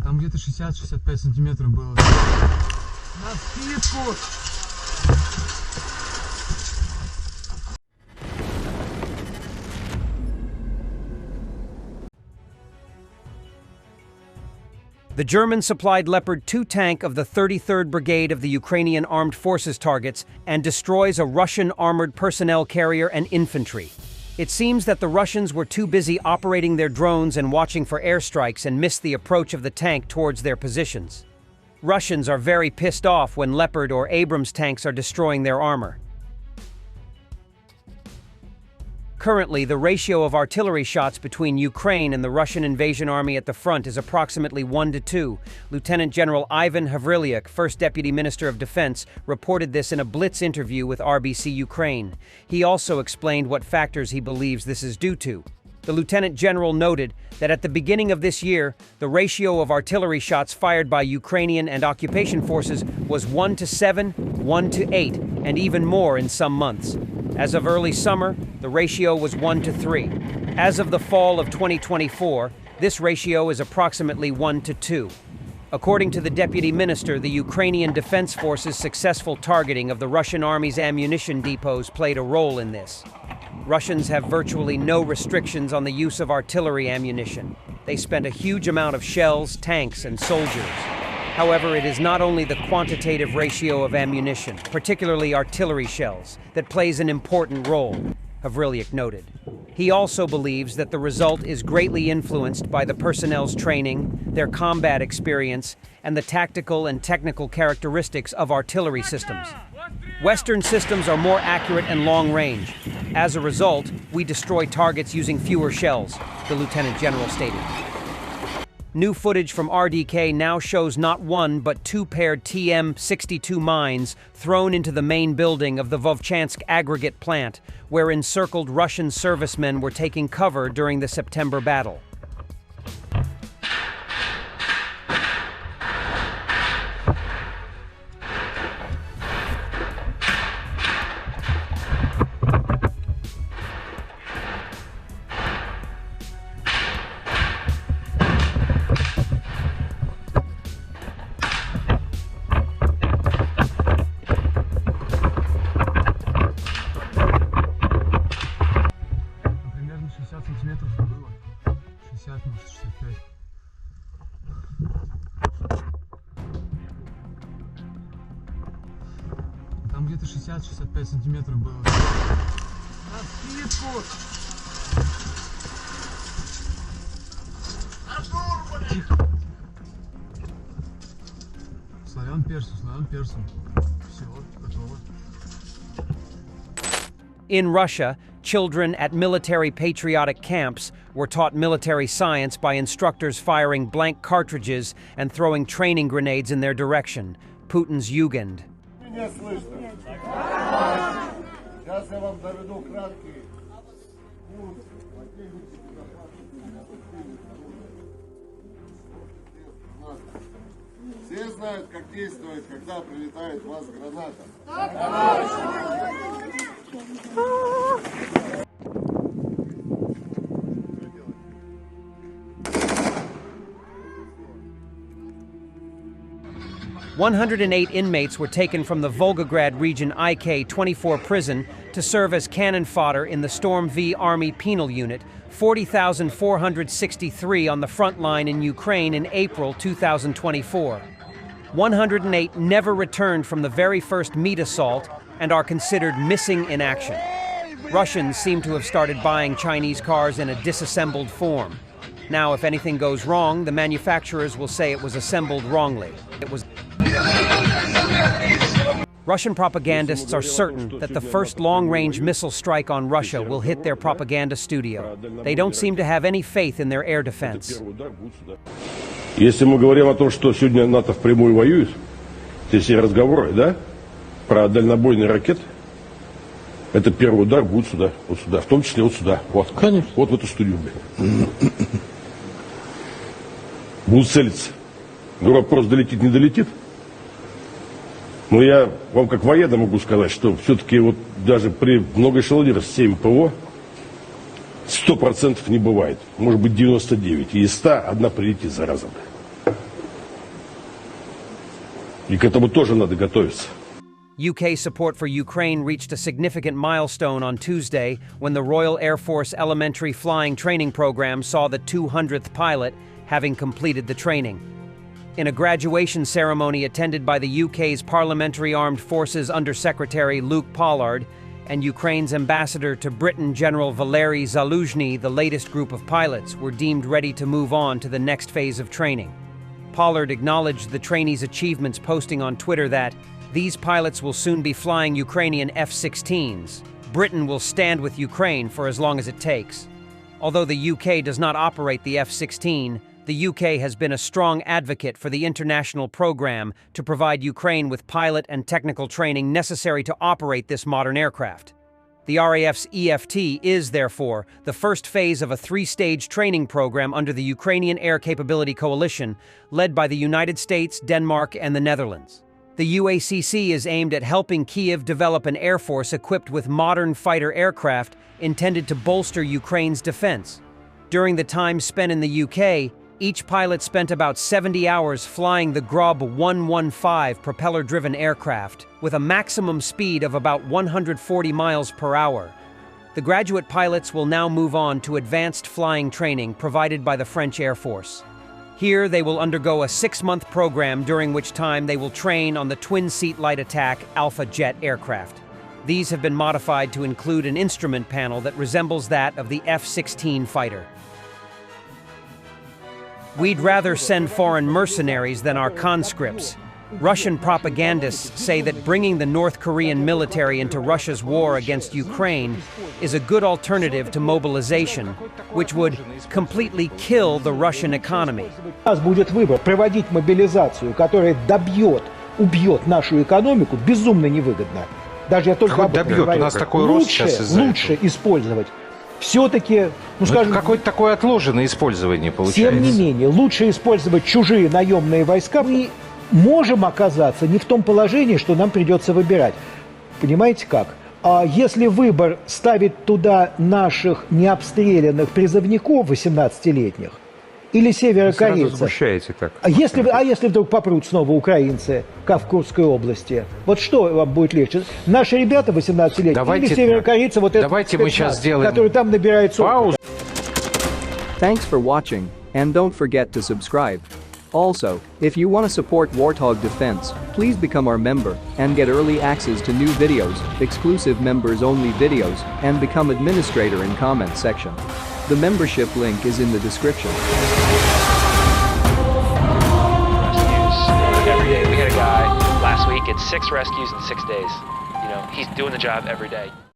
Там где-то 60-65 сантиметров было. На скидку! The German-supplied Leopard-2 tank of the 33rd Brigade of the Ukrainian Armed Forces targets and destroys a Russian armored personnel carrier and infantry. It seems that the Russians were too busy operating their drones and watching for airstrikes and missed the approach of the tank towards their positions. Russians are very pissed off when Leopard or Abrams tanks are destroying their armor. Currently, the ratio of artillery shots between Ukraine and the Russian invasion army at the front is approximately 1-2. Lieutenant General Ivan Havrilyuk, First Deputy Minister of Defense, reported this in a Blitz interview with RBC Ukraine. He also explained what factors he believes this is due to. The Lieutenant General noted that at the beginning of this year, the ratio of artillery shots fired by Ukrainian and occupation forces was 1-7, 1-8, and even more in some months. As of early summer, the ratio was 1-3. As of the fall of 2024, this ratio is approximately 1-2. According to the Deputy Minister, the Ukrainian Defense Forces' successful targeting of the Russian Army's ammunition depots played a role in this. Russians have virtually no restrictions on the use of artillery ammunition. They spent a huge amount of shells, tanks, and soldiers. However, it is not only the quantitative ratio of ammunition, particularly artillery shells, that plays an important role, Havrilyuk noted. He also believes that the result is greatly influenced by the personnel's training, their combat experience, and the tactical and technical characteristics of artillery systems. Western systems are more accurate and long-range. As a result, we destroy targets using fewer shells, the Lieutenant General stated. New footage from RDK now shows not one but two paired TM-62 mines thrown into the main building of the Volchansk aggregate plant, where encircled Russian servicemen were taking cover during the September battle. Сантиметров было. 60, может, 65. Там где-то 60-65 сантиметров было. На скидку! Тихо. Славян персом. Все, готово. In Russia, children at military patriotic camps were taught military science by instructors firing blank cartridges and throwing training grenades in their direction. Putin's Jugend. Все знают, как действовать, когда прилетает в вас граната. 108 inmates were taken from the Volgograd region IK-24 prison to serve as cannon fodder in the Storm V Army Penal Unit, 40,463 on the front line in Ukraine in April 2024. 108 never returned from the very first meat assault and are considered missing in action. Russians seem to have started buying Chinese cars in a disassembled form. Now, if anything goes wrong, the manufacturers will say it was assembled wrongly. Russian propagandists are certain that the first long-range missile strike on Russia will hit their propaganda studio. They don't seem to have any faith in their air defense. Если мы говорим о том, что сегодня НАТО впрямую воюет, все разговоры, да, про дальнобойные ракеты, это первый удар будет сюда, вот сюда, в том числе вот сюда, вот, конечно, вот в эту студию. Будут целиться. Но вопрос, долетит, не долетит. Но я вам как военно могу сказать, что все-таки вот даже при многоэшелонированных 7 ПВО 100% не бывает. Может быть 99. И из 100 одна прилетит, зараза. И к этому тоже надо готовиться. UK support for Ukraine reached a significant milestone on Tuesday when the Royal Air Force Elementary Flying Training Program saw the 200th pilot having completed the training. In a graduation ceremony attended by the UK's Parliamentary Armed Forces Under-Secretary Luke Pollard and Ukraine's ambassador to Britain General Valery Zaluzhny, the latest group of pilots were deemed ready to move on to the next phase of training. Pollard acknowledged the trainees' achievements, posting on Twitter that these pilots will soon be flying Ukrainian F-16s. Britain will stand with Ukraine for as long as it takes. Although the UK does not operate the F-16, the UK has been a strong advocate for the international program to provide Ukraine with pilot and technical training necessary to operate this modern aircraft. The RAF's EFT is, therefore, the first phase of a three-stage training program under the Ukrainian Air Capability Coalition, led by the United States, Denmark, and the Netherlands. The UACC is aimed at helping Kyiv develop an air force equipped with modern fighter aircraft intended to bolster Ukraine's defense. During the time spent in the UK, each pilot spent about 70 hours flying the Grob 115 propeller-driven aircraft, with a maximum speed of about 140 miles per hour. The graduate pilots will now move on to advanced flying training provided by the French Air Force. Here, they will undergo a 6-month program during which time they will train on the twin-seat light attack Alpha Jet aircraft. These have been modified to include an instrument panel that resembles that of the F-16 fighter. We'd rather send foreign mercenaries than our conscripts. Russian propagandists say that bringing the North Korean military into Russia's war against Ukraine is a good alternative to mobilization, which would completely kill the Russian economy. У нас будет выбор проводить мобилизацию, которая убьет нашу экономику, безумно невыгодно. Даже я только об этом говорю. У нас такой рост сейчас из-за лучше использовать. Все-таки, скажем, какое-то такое отложенное использование получается. Тем не менее, лучше использовать чужие наемные войска. Мы можем оказаться не в том положении, что нам придется выбирать. Понимаете как? А если выбор ставить туда наших необстрелянных призывников 18-летних или северокорейцев, так. а если вдруг попрут снова украинцы, как в Курской области, вот что вам будет легче? Наши ребята 18-летние или северокорейцы, вот это, который там набирает паузу. Thanks for watching, and don't forget to subscribe. Also, if you want to support Warthog Defense, please become our member and get early access to new videos, exclusive members-only videos, and become administrator in comment section. The membership link is in the description. Every day. We had a guy last week, it's 6 rescues in 6 days. You know, he's doing the job every day.